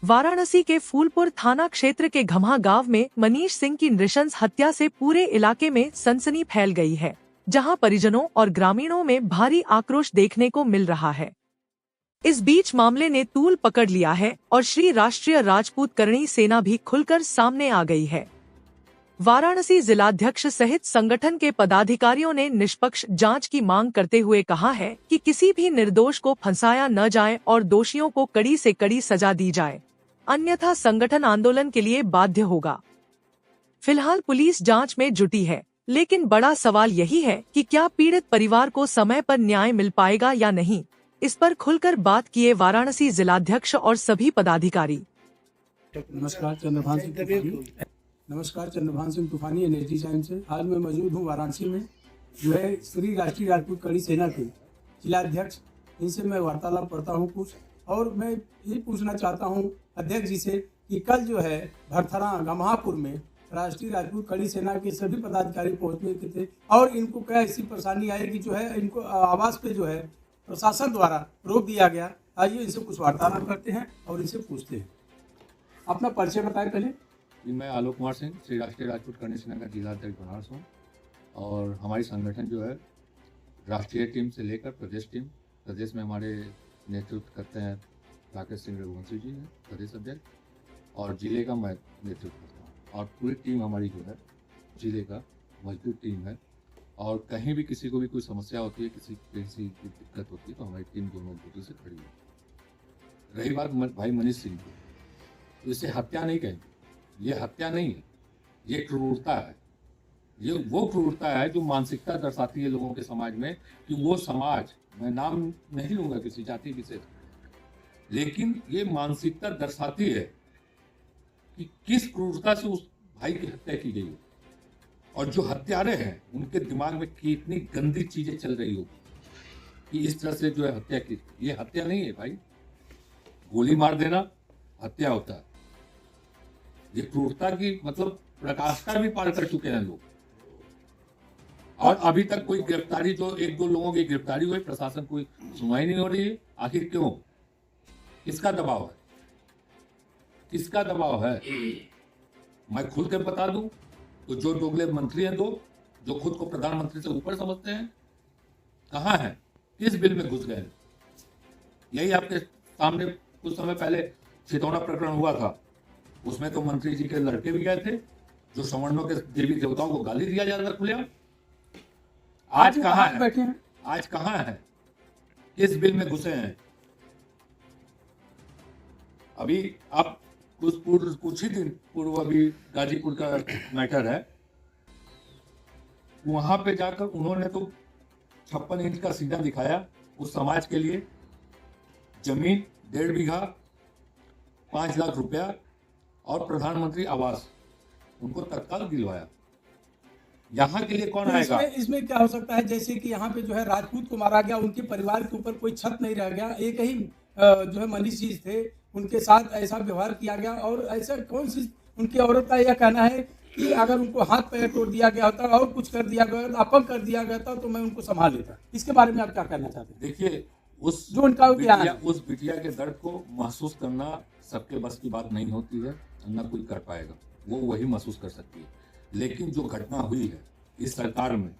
वाराणसी के फूलपुर थाना क्षेत्र के घमा गांव में मनीष सिंह की नृशंस हत्या से पूरे इलाके में सनसनी फैल गई है, जहां परिजनों और ग्रामीणों में भारी आक्रोश देखने को मिल रहा है। इस बीच मामले ने तूल पकड़ लिया है और श्री राष्ट्रीय राजपूत करणी सेना भी खुलकर सामने आ गई है। वाराणसी जिलाध्यक्ष सहित संगठन के पदाधिकारियों ने निष्पक्ष जांच की मांग करते हुए कहा है कि किसी भी निर्दोष को फंसाया न जाए और दोषियों को कड़ी से कड़ी सजा दी जाए, अन्यथा संगठन आंदोलन के लिए बाध्य होगा। फिलहाल पुलिस जांच में जुटी है, लेकिन बड़ा सवाल यही है कि क्या पीड़ित परिवार को समय पर न्याय मिल पाएगा या नहीं। इस पर खुलकर बात किए वाराणसी जिलाध्यक्ष और सभी पदाधिकारी। नमस्कार, चंद्रभान सिंह तूफानी एनएसडी टाइम से। आज मैं मौजूद हूँ वाराणसी में, जो है श्री राष्ट्रीय राजपूत करणी सेना के जिलाध्यक्ष। इनसे मैं वार्तालाप करता हूँ कुछ, और मैं ये पूछना चाहता हूँ अध्यक्ष जी से कि कल जो है भरथरा गम्हापुर में राष्ट्रीय राजपूत करणी सेना के सभी पदाधिकारी पहुँचने के थे, और इनको क्या ऐसी परेशानी आई कि जो है इनको आवास पे जो है प्रशासन द्वारा रोक दिया गया। आइए इनसे कुछ वार्तालाप करते हैं और इनसे पूछते हैं। अपना परिचय बताएं पहले। मैं आलोक कुमार सिंह, श्री राष्ट्रीय राजपूत करणी सेना का जिलाध्यक्ष बनारस हूँ, और हमारी संगठन जो है राष्ट्रीय टीम से लेकर प्रदेश में हमारे नेतृत्व करते हैं राकेश सिंह रघुवंशी जी हैं प्रदेश अध्यक्ष, और जिले का मैं नेतृत्व करता हूँ। और पूरी टीम हमारी जो है जिले का मजबूत टीम है, और कहीं भी किसी को भी कोई समस्या होती है, किसी की दिक्कत होती है, तो हमारी टीम दोनों मजबूती से खड़ी है। रही बात भाई मनीष सिंह की, तो इसे हत्या नहीं कहेंगे, ये हत्या नहीं है, ये क्रूरता है। ये वो क्रूरता है जो मानसिकता दर्शाती है लोगों के समाज में, कि वो समाज, मैं नाम नहीं लूंगा किसी जाति विशेष, लेकिन ये मानसिकता दर्शाती है कि किस क्रूरता से उस भाई की हत्या की गई है, और जो हत्यारे हैं उनके दिमाग में कितनी गंदी चीजें चल रही होगी कि इस तरह से जो है हत्या की। ये हत्या नहीं है भाई, गोली मार देना हत्या होता है। ये क्रूरता की मतलब प्रकाष्ठा भी पार कर चुके हैं लोग, और अभी तक कोई गिरफ्तारी, जो एक दो लोगों की गिरफ्तारी हुई, प्रशासन कोई सुनवाई नहीं हो रही है। आखिर क्यों? किसका दबाव है? किसका दबाव है? मैं खुल कर बता दूं तो जो दोगले मंत्री हैं, दो जो खुद को प्रधानमंत्री से ऊपर समझते हैं, कहाँ हैं? किस बिल में घुस गए? यही आपके सामने कुछ समय पहले छितौना प्रकरण हुआ था, उसमें तो मंत्री जी के लड़के भी गए थे, जो सवर्णों के देवी देवताओं को गाली दिया जाता खुलेआम। आज कहाँ है? आज कहाँ है? किस बिल में घुसे हैं? अभी आप कुछ ही दिन पूर्व अभी गाजीपुर का मैटर है, वहां पे जाकर उन्होंने तो 56 इंच का सीधा दिखाया उस समाज के लिए। जमीन 1.5 बीघा, 5 लाख रुपया और प्रधानमंत्री आवास उनको तत्काल दिलवाया। यहाँ के लिए कौन आएगा? इसमें क्या हो सकता है, जैसे कि यहाँ पे जो है राजपूत को मारा गया, उनके परिवार के ऊपर कोई छत नहीं रह गया, एक ही जो है मनीष जी थे, उनके साथ ऐसा व्यवहार किया गया, और ऐसा कौन सी उनकी औरत का यह कहना है कि अगर उनको हाथ पैर तोड़ दिया गया होता और कुछ कर दिया गया, अपंग कर दिया गया था, तो मैं उनको संभाल लेता। इसके बारे में आप क्या कहना चाहते हैं? देखिए, उस बिटिया के दर्द को महसूस करना सबके बस की बात नहीं होती है, न कोई कर पाएगा, वो वही महसूस कर सकती है। लेकिन जो घटना हुई है इस सरकार में,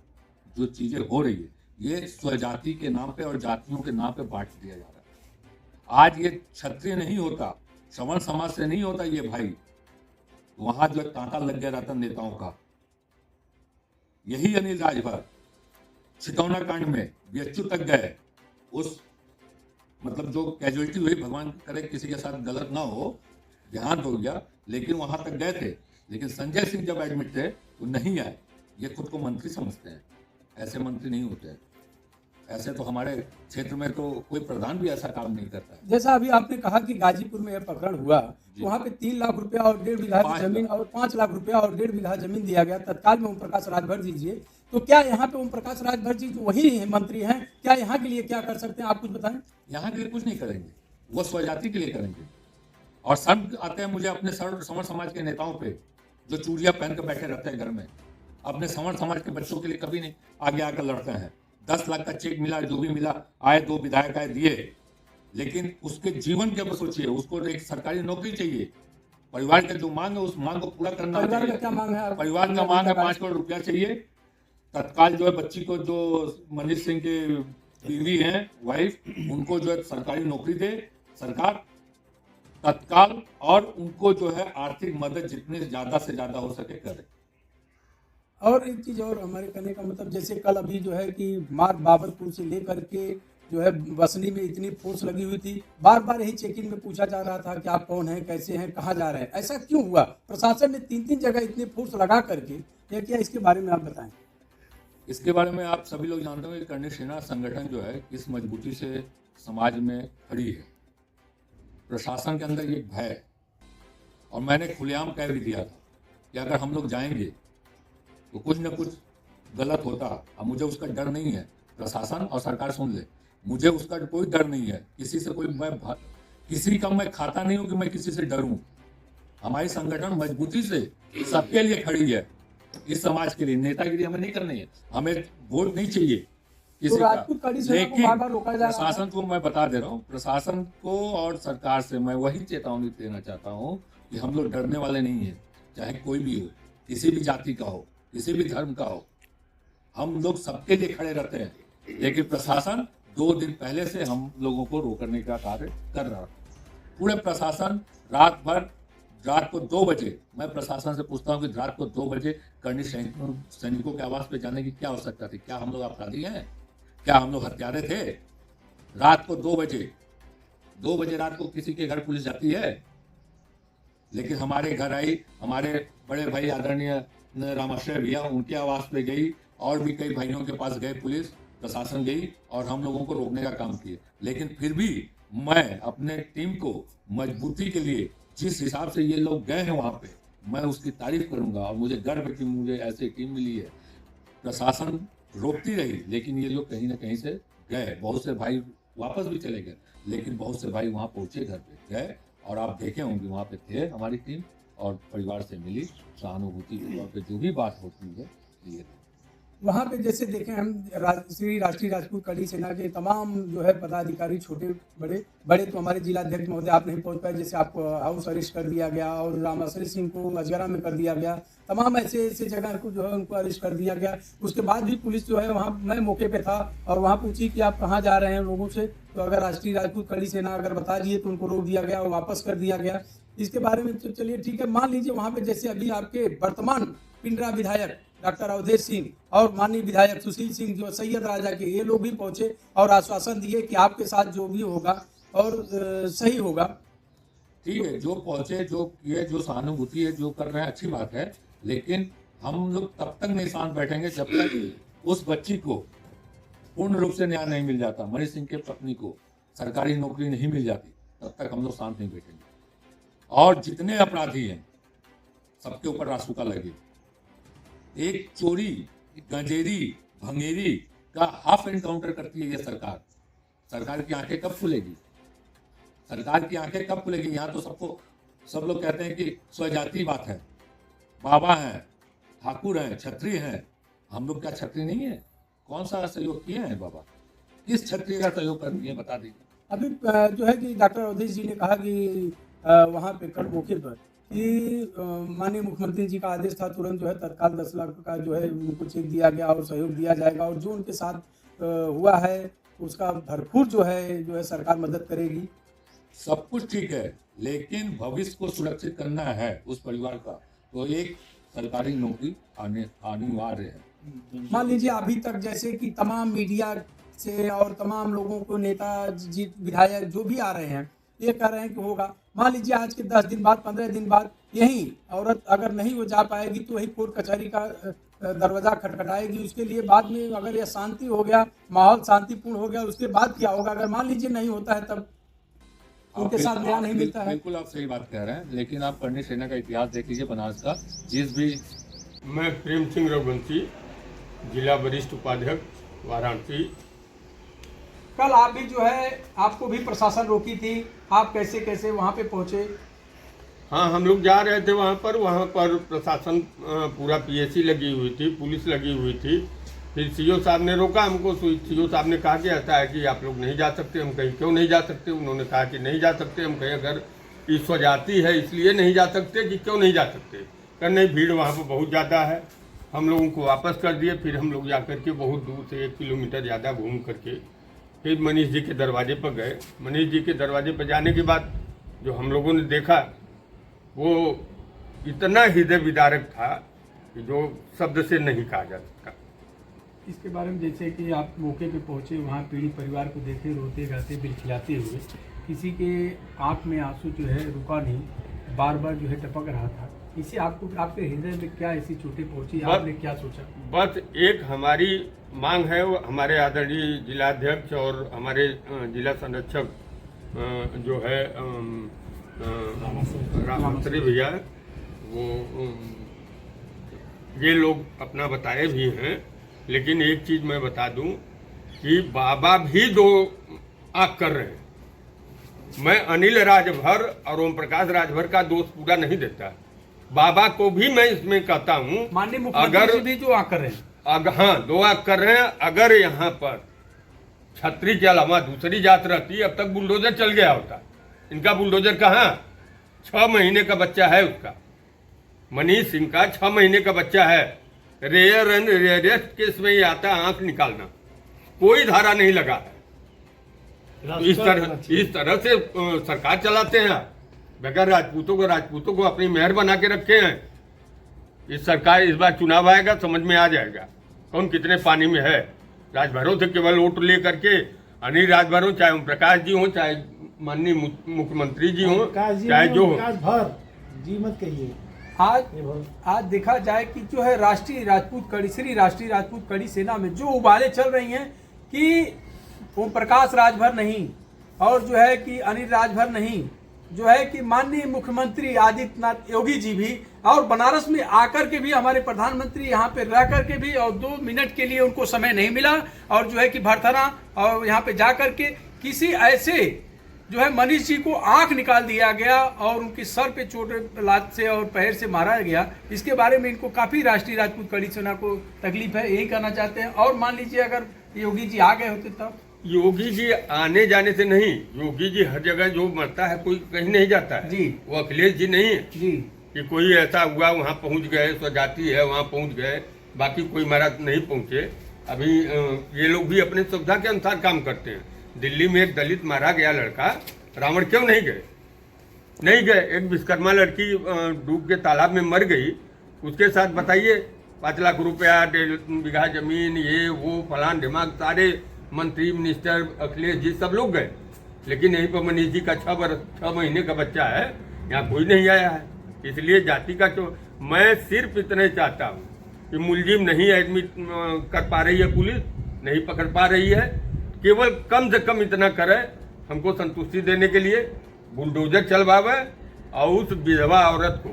जो चीजें हो रही है, ये स्वजाति के नाम पे और जातियों के नाम पे बांट दिया जा रहा है। आज ये क्षत्रिय नहीं होता, सवर्ण समाज से नहीं होता ये भाई, वहां जो तांता लग गया रहता नेताओं का। यही अनिल राजभर छितौना कांड में बीएचयू तक गए, उस मतलब जो कैजुअलिटी हुई, भगवान करे किसी के साथ गलत ना हो, देहांत हो गया, लेकिन वहां तक गए थे। लेकिन संजय सिंह जब एडमिट थे वो नहीं आए। ये खुद को मंत्री समझते हैं, ऐसे मंत्री नहीं होते हैं। ऐसे तो हमारे क्षेत्र में तो कोई प्रधान भी ऐसा काम नहीं करता है। जैसा अभी आपने कहा कि गाजीपुर में यह प्रकरण हुआ, वहाँ पे 3 लाख रुपया और 1.5 बीघा जमीन और 5 लाख रुपया और 1.5 बीघा जमीन दिया गया तत्काल में ओम प्रकाश राजभर जी। तो क्या यहाँ पे ओम प्रकाश राजभर जी जो वही मंत्री हैं, क्या यहाँ के लिए क्या कर सकते हैं, आप कुछ बताएं? यहाँ के लिए कुछ नहीं करेंगे, वो स्वजाति के लिए करेंगे। और सब आते हैं मुझे अपने सवर्ण समाज के नेताओं पे, जो चूड़िया पहन कर बैठे रहते हैं घर में, अपने सवर्ण समाज के बच्चों के लिए कभी नहीं आगे आकर लड़ते हैं। 10 लाख का चेक मिला, जो भी मिला, आए 2 विधायक आए दिए, लेकिन उसके जीवन के ऊपर सोचिए, उसको एक सरकारी नौकरी चाहिए, परिवार के जो मांग है उस मांग को पूरा करना परिवार चाहिए। का क्या मांग है? परिवार का मांग है 5 करोड़ रुपया चाहिए तत्काल। जो है बच्ची को, जो मनीष सिंह के बीवी हैं, वाइफ, उनको जो है सरकारी नौकरी दे सरकार तत्काल, और उनको जो है आर्थिक मदद जितने ज्यादा से ज्यादा हो सके करे। और एक चीज और, हमारे कहने का मतलब जैसे कल अभी जो है कि मार्ग बाबरपुर से लेकर के जो है बसनी में इतनी फोर्स लगी हुई थी, बार बार यही चेकिंग में पूछा जा रहा था कि आप कौन हैं, कैसे हैं, कहाँ जा रहे हैं। ऐसा क्यों हुआ? प्रशासन ने 3-3 जगह इतनी फोर्स लगा करके क्या किया, इसके बारे में आप बताएं। इसके बारे में आप सभी लोग जानते हो कि कर्णी सेना संगठन जो है किस मजबूती से समाज में खड़ी है। प्रशासन के अंदर ये भय, और मैंने खुलेआम कह भी दिया था कि अगर हम लोग जाएंगे तो कुछ न कुछ गलत होता। अब मुझे उसका डर नहीं है, प्रशासन और सरकार सुन ले, मुझे उसका कोई डर नहीं है। किसी से किसी का मैं खाता नहीं हूं कि मैं किसी से डरूं। हमारी संगठन मजबूती से सबके लिए खड़ी है, इस समाज के लिए। नेतागिरी हमें नहीं करनी है, हमें वोट नहीं चाहिए किसी तो राजपूत कड़ी सेना को बार-बार रोका जा रहा है। प्रशासन को मैं बता दे रहा हूँ, प्रशासन को और सरकार से मैं वही चेतावनी देना चाहता हूँ कि हम लोग डरने वाले नहीं है, चाहे कोई भी हो, किसी भी जाति का हो, किसी भी धर्म का हो, हम लोग सबके लिए खड़े रहते हैं। लेकिन प्रशासन 2 दिन पहले से हम लोगों को रोकने का कार्य कर रहा है। पूरे प्रशासन रात को 2 बजे, मैं प्रशासन से पूछता हूं कि रात को 2 बजे कर्णी सैनिकों के आवास पे जाने की क्या आवश्यकता थी? क्या हम लोग अपराधी हैं? क्या हम लोग हत्यारे थे? रात को 2 बजे रात को किसी के घर पुलिस जाती है? लेकिन हमारे घर आई, हमारे बड़े भाई आदरणीय रामाश्रय भैया, उनके आवास पे गई, और भी कई भाइयों के पास गए, पुलिस प्रशासन गई और हम लोगों को रोकने का काम किए। लेकिन फिर भी मैं अपने टीम को मजबूती के लिए, जिस हिसाब से ये लोग गए हैं वहां पे, मैं उसकी तारीफ करूंगा, और मुझे गर्व है कि मुझे ऐसी टीम मिली है। प्रशासन रोकती रही, लेकिन ये लोग कहीं ना कहीं से गए। बहुत से भाई वापस भी चले गए, लेकिन बहुत से भाई वहां पहुंचे, घर पे गए, और आप देखे होंगे वहां पे थे हमारी टीम, और परिवार से मिली, सहानुभूति के तौर पर जो भी बात होती है ये। वहाँ पे जैसे देखें हम, श्री राष्ट्रीय राजपूत कड़ी सेना के तमाम जो है पदाधिकारी, छोटे बड़े तो हमारे जिलाध्यक्ष महोदय आप नहीं पहुँच पाए, जैसे आपको हाउस अरेस्ट कर दिया गया, और रामाश्रय सिंह को अजगरा में कर दिया गया। तमाम ऐसे जगह को जो है उनको अरेस्ट कर दिया गया। उसके बाद भी पुलिस जो है वहाँ, मैं मौके पे था और वहाँ पूछी कि आप कहाँ जा रहे हैं लोगों से, तो अगर राष्ट्रीय राजपूत कड़ी सेना अगर बता दिए तो उनको रोक दिया गया और वापस कर दिया गया। इसके बारे में तो चलिए ठीक है, मान लीजिए वहाँ पे जैसे अभी आपके वर्तमान पिंडरा विधायक डॉक्टर अवधेश सिंह और माननीय विधायक सुशील सिंह जो सैयद राजा के, ये लोग भी पहुंचे और आश्वासन दिए कि आपके साथ जो भी होगा और सही होगा। ठीक है, जो पहुंचे, जो किए, जो सहानुभूति है, जो कर रहे हैं, अच्छी बात है। लेकिन हम लोग तब तक नहीं शांत बैठेंगे जब तक उस बच्ची को पूर्ण रूप से न्याय नहीं मिल जाता, मनीष सिंह के पत्नी को सरकारी नौकरी नहीं मिल जाती, तब तक हम लोग शांत नहीं बैठेंगे। और जितने अपराधी हैं सबके ऊपर रासुका लगे। एक चोरी, गंजेरी, भंगेरी का हाफ एनकाउंटर करती है ये सरकार। सरकार की आंखें कब खुलेगी? सरकार की आंखें कब खुलेगी? यहाँ तो सब लोग कहते हैं कि स्वजाति बात है, बाबा हैं, ठाकुर हैं, छत्री हैं। हम लोग क्या छत्री नहीं है? कौन सा सहयोग किए हैं बाबा? किस क्षत्रिय का सहयोग कर दिए, बता दीजिए। अभी जो है कि डॉक्टर अवधेश जी ने कहा कि वहाँ पे कल मौके पर कि माननीय मुख्यमंत्री जी का आदेश था, तुरंत जो है तत्काल 10 लाख का जो है उनको चेक दिया गया और सहयोग दिया जाएगा, और जो उनके साथ हुआ है उसका भरपूर जो है सरकार मदद करेगी। सब कुछ ठीक है, लेकिन भविष्य को सुरक्षित करना है उस परिवार का, तो एक सरकारी नौकरी अनिवार्य है। मान लीजिए अभी तक जैसे कि तमाम मीडिया से और तमाम लोगों को, नेता जी, विधायक जो भी आ रहे हैं, ये कह रहे हैं कि होगा। मान लीजिए आज के 10 दिन बाद, 15 दिन बाद यही औरत अगर नहीं वो जा पाएगी तो वही कोर्ट कचहरी का दरवाजा खटखटाएगी। उसके लिए बाद में अगर यह शांति हो गया, माहौल शांतिपूर्ण हो गया, उसके बाद क्या होगा? अगर मान लीजिए नहीं होता है तब उनके साथ न्याय नहीं मिलता है। बिल्कुल आप सही बात कह रहे हैं, लेकिन आप कर्णी सेना का इतिहास देख लीजिए बनारस का। जिस भी मैं प्रेम सिंह रघुवंशी, जिला वरिष्ठ उपाध्यक्ष वाराणसी। कल आप भी जो है, आपको भी प्रशासन रोकी थी, आप कैसे कैसे वहाँ पे पहुँचे? हाँ, हम लोग जा रहे थे वहाँ पर प्रशासन पूरा पीएसी लगी हुई थी, पुलिस लगी हुई थी। फिर सीओ साहब ने रोका हमको। सीओ साहब ने कहा कि ऐसा है कि आप लोग नहीं जा सकते। हम कहीं क्यों नहीं जा सकते? उन्होंने कहा कि नहीं जा सकते। हम कहीं अगर इस स्वजाति है इसलिए नहीं जा सकते कि क्यों नहीं जा सकते? कर नहीं, भीड़ वहाँ पर बहुत ज़्यादा है। हम लोगों को वापस कर दिए। फिर हम लोग जा करके बहुत दूर से 1 किलोमीटर ज़्यादा घूम करके फिर मनीष जी के दरवाजे पर गए। मनीष जी के दरवाजे पर जाने के बाद जो हम लोगों ने देखा वो इतना हृदय विदारक था कि जो शब्द से नहीं कहा जा सकता। इसके बारे में जैसे कि आप मौके पे पहुंचे, वहाँ पीड़ित परिवार को देखे रोते गाते बिलखिलाते हुए, किसी के आंख में आंसू जो है रुका नहीं, बार बार जो है टपक रहा था। इसे आपको आपके हृदय में क्या ऐसी चोटें पहुंची, आपने क्या सोचा? बस एक हमारी मांग है, वो हमारे आदरणीय जिलाध्यक्ष और हमारे जिला संरक्षक जो है रामचंद्र भैया, वो ये लोग अपना बताए भी हैं। लेकिन एक चीज मैं बता दूं कि बाबा भी 2 आंख कर रहे हैं। मैं अनिल राजभर और ओम प्रकाश राजभर का दोष पूरा नहीं देता। बाबा को भी मैं इसमें कहता हूं, माननीय मुख्यमंत्री भी जो आंख कर रहे हैं, हाँ 2 आंख कर रहे हैं। अगर यहाँ पर छत्री के अलावा दूसरी जात रहती, अब तक बुलडोजर चल गया होता। इनका बुलडोजर कहाँ? 6 महीने का बच्चा है उसका। मनीष सिंह का 6 महीने का बच्चा है। रेयर एंड रेयरेस्ट केस में ये आता है आंख निकालना, कोई धारा नहीं लगा है। तो इस तरह से सरकार चलाते हैं। बगैर राजपूतों को अपनी मेहर बना के रखे हैं। इस सरकार, इस बार चुनाव आएगा समझ में आ जाएगा कौन कितने पानी में है। राजभरों से केवल वोट ले करके अनिल राजभरों, चाहे ओम प्रकाश जी हो, चाहे माननीय मुख्यमंत्री जी हो, चाहे जो हो, जी मत कहिए। आज देखा जाए कि जो है राष्ट्रीय राजपूत कड़ी सेना में जो उबाले चल रही हैं कि ओम प्रकाश राजभर नहीं और जो है कि अनिल राजभर नहीं, जो है कि माननीय मुख्यमंत्री आदित्यनाथ योगी जी भी, और बनारस में आकर के भी हमारे प्रधानमंत्री यहाँ पे रह करके भी और 2 मिनट के लिए उनको समय नहीं मिला, और जो है कि भरथरा और यहाँ पे जा करके किसी ऐसे जो है मनीष जी को आंख निकाल दिया गया और उनकी सर पे चोट लात से और पैर से मारा गया। इसके बारे में इनको काफी राष्ट्रीय राजपूत कड़ी सेना को तकलीफ है, यही कहना चाहते हैं। और मान लीजिए अगर योगी जी आ गए होते तब? योगी जी आने जाने से नहीं, योगी जी हर जगह जो मरता है कोई कहीं नहीं जाता है जी। वो अखिलेश जी नहीं है जी कि कोई ऐसा हुआ वहाँ पहुँच गए, स्वजाति है वहाँ पहुँच गए, बाकी कोई महाराज नहीं पहुँचे। अभी ये लोग भी अपने सुविधा के अनुसार काम करते हैं। दिल्ली में एक दलित मारा गया लड़का, रावण क्यों नहीं गए? एक विश्वकर्मा लड़की डूब के तालाब में मर गई, उसके साथ बताइए 5 लाख रुपया, 1.5 बीघा जमीन, ये वो फलान दिमाग, सारे मंत्री मिनिस्टर अखिलेश जी सब लोग गए। लेकिन यहीं पर मनीष जी का 6 महीने का बच्चा है, यहाँ कोई नहीं आया है। इसलिए जाति का मैं सिर्फ इतना ही चाहता हूँ कि मुलजिम नहीं एडमिट कर पा रही है, पुलिस नहीं पकड़ पा रही है, केवल कम से कम इतना करे हमको संतुष्टि देने के लिए, बुलडोजर चलवावे और उस विधवा औरत को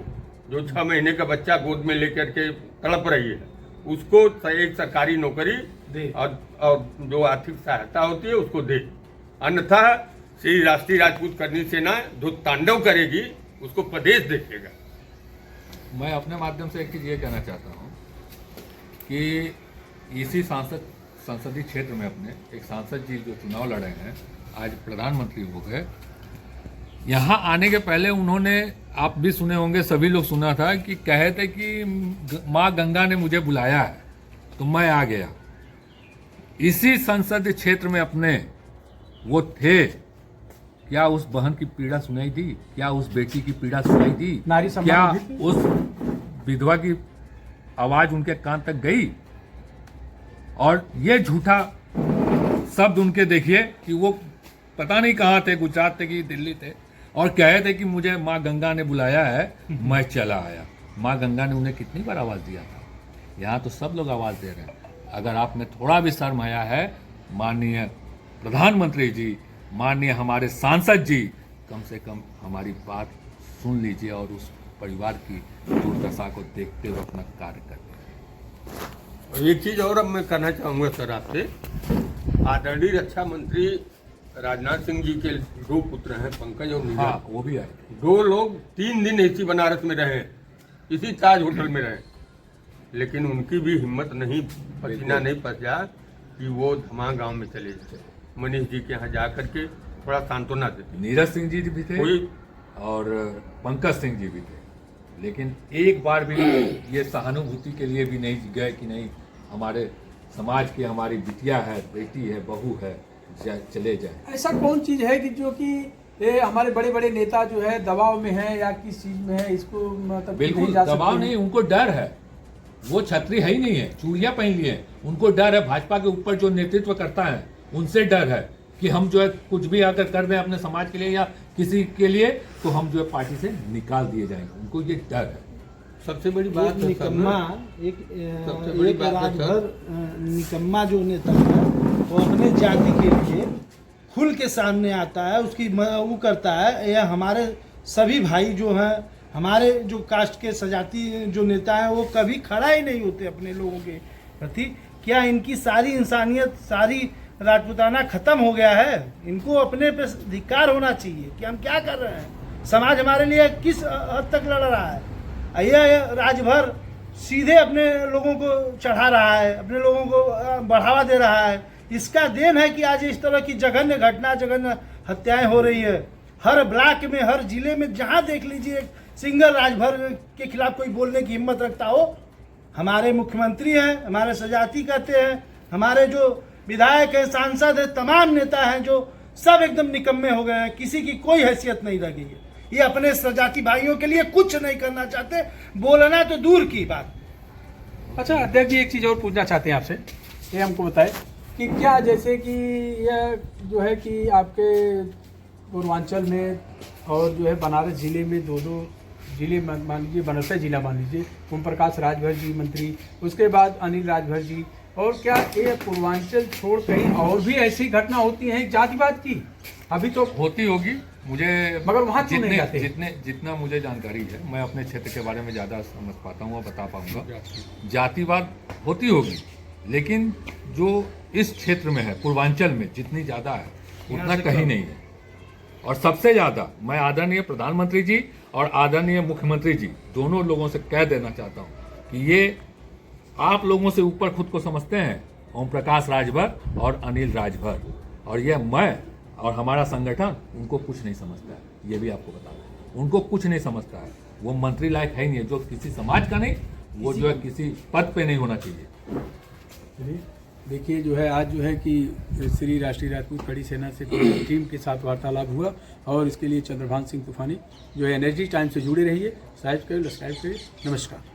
जो 6 महीने का बच्चा गोद में लेकर के तड़प रही है उसको एक सरकारी नौकरी दे और जो आर्थिक सहायता होती है उसको दे। अन्यथा श्री राष्ट्रीय राजपूत करनी सेना जो तांडव करेगी उसको प्रदेश देखेगा। मैं अपने माध्यम से एक चीज़ ये कहना चाहता हूँ कि इसी संसदीय क्षेत्र में अपने एक सांसद जी जो चुनाव लड़े हैं, आज प्रधानमंत्री हो गए। यहाँ आने के पहले उन्होंने, आप भी सुने होंगे, सभी लोग सुना था कि कहे थे कि माँ गंगा ने मुझे बुलाया है तो मैं आ गया। इसी संसदीय क्षेत्र में अपने वो थे। क्या उस बहन की पीड़ा सुनाई दी? क्या उस बेटी की पीड़ा सुनाई दी? क्या उस विधवा की आवाज उनके कान तक गई? और ये झूठा शब्द उनके देखिए कि वो पता नहीं कहाँ थे, गुजरात थे कि दिल्ली थे, और कहे थे कि मुझे माँ गंगा ने बुलाया है, मैं चला आया। माँ गंगा ने उन्हें कितनी बार आवाज़ दिया था। यहाँ तो सब लोग आवाज़ दे रहे हैं। अगर आप में थोड़ा भी शर्म आया है, माननीय प्रधानमंत्री जी, माननीय हमारे सांसद जी, कम से कम हमारी बात सुन लीजिए और उस परिवार की दुर्दशा को देखते हुए अपना कार्य करें। एक चीज और अब मैं कहना चाहूँगा सर आपसे, आदरणीय रक्षा मंत्री राजनाथ सिंह जी के 2 पुत्र हैं, पंकज और नीरज। हाँ, वो भी आए। 2 लोग 3 दिन इसी बनारस में रहे, इसी ताज होटल में रहे। लेकिन उनकी भी हिम्मत नहीं, पसीना नहीं पचा कि वो धमा गांव में चले जाए, मनीष जी के यहाँ जा करके थोड़ा सांत्वना देते। नीरज सिंह जी भी थे और पंकज सिंह जी भी थे, लेकिन एक बार भी ये सहानुभूति के लिए भी नहीं गए कि नहीं हमारे समाज की हमारी बिटिया है, बेटी है, बहू है, चले जाए। ऐसा कौन चीज है कि जो कि ये हमारे बड़े बड़े नेता जो है दबाव में है या किस चीज में है, इसको मतलब बिल्कुल दबाव नहीं, उनको डर है। वो छतरी है ही नहीं है, चूड़ियां पहन लिए हैं, उनको डर है भाजपा के ऊपर जो नेतृत्व करता है उनसे डर है कि हम जो है कुछ भी अगर कर दें अपने समाज के लिए या किसी के लिए तो हम जो है पार्टी से निकाल दिए जाएंगे, उनको ये डर है। सबसे बड़ी बात है निकम्मा एक राजभर निकम्मा जो नेता है वो अपने जाति के लिए खुल के सामने आता है, उसकी वो करता है। यह हमारे सभी भाई जो हैं, हमारे जो कास्ट के सजाती जो नेता हैं, वो कभी खड़ा ही नहीं होते अपने लोगों के प्रति। क्या इनकी सारी इंसानियत, सारी राजपूताना खत्म हो गया है? इनको अपने पे धिक्कार होना चाहिए कि हम क्या कर रहे हैं, समाज हमारे लिए किस हद तक लड़ रहा है। यह राजभर सीधे अपने लोगों को चढ़ा रहा है, अपने लोगों को बढ़ावा दे रहा है। इसका देन है कि आज इस तरह की जघन्य घटना, जघन्य हत्याएं हो रही है। हर ब्लॉक में, हर जिले में जहां देख लीजिए सिंगल राजभर के खिलाफ कोई बोलने की हिम्मत रखता हो। हमारे मुख्यमंत्री हैं, हमारे सजाती कहते हैं, हमारे जो विधायक हैं, सांसद हैं, तमाम नेता हैं, जो सब एकदम निकम्मे हो गए हैं, किसी की कोई हैसियत नहीं रह गई है। ये अपने सजाती भाइयों के लिए कुछ नहीं करना चाहते, बोलना तो दूर की बात। अच्छा अध्यक्ष जी, एक चीज़ और पूछना चाहते हैं आपसे, ये हमको बताएं कि क्या जैसे कि यह जो है कि आपके पूर्वांचल में और जो है बनारस जिले में दो जिले मान लीजिए, बनारस जिला मान लीजिए, ओम प्रकाश राजभर जी मंत्री, उसके बाद अनिल राजभर जी, और क्या ये पूर्वांचल छोड़ कहीं और भी ऐसी घटना होती है जातिवाद की? अभी तो होती होगी, मुझे मगर वहाँ क्यों नहीं जाते? जितना मुझे जानकारी है, मैं अपने क्षेत्र के बारे में ज़्यादा समझ पाता हूँ और बता पाऊँगा। जातिवाद होती होगी, लेकिन जो इस क्षेत्र में है, पूर्वांचल में जितनी ज़्यादा है उतना कहीं नहीं है। और सबसे ज़्यादा मैं आदरणीय प्रधानमंत्री जी और आदरणीय मुख्यमंत्री जी दोनों लोगों से कह देना चाहता हूँ कि ये आप लोगों से ऊपर खुद को समझते हैं, ओम प्रकाश राजभर और अनिल राजभर, और ये मैं और हमारा संगठन उनको कुछ नहीं समझता है। ये भी आपको बता दें, उनको कुछ नहीं समझता है। वो मंत्री लायक है ही नहीं है, जो किसी समाज का नहीं, वो जो है किसी पद पे नहीं होना चाहिए। देखिए जो है आज जो है कि श्री राष्ट्रीय राजपूत खड़ी सेना से टीम के साथ वार्तालाप हुआ, और इसके लिए चंद्रभान सिंह तूफानी जो है एनर्जी टाइम से जुड़े रहिए, सब्सक्राइब करिए, नमस्कार।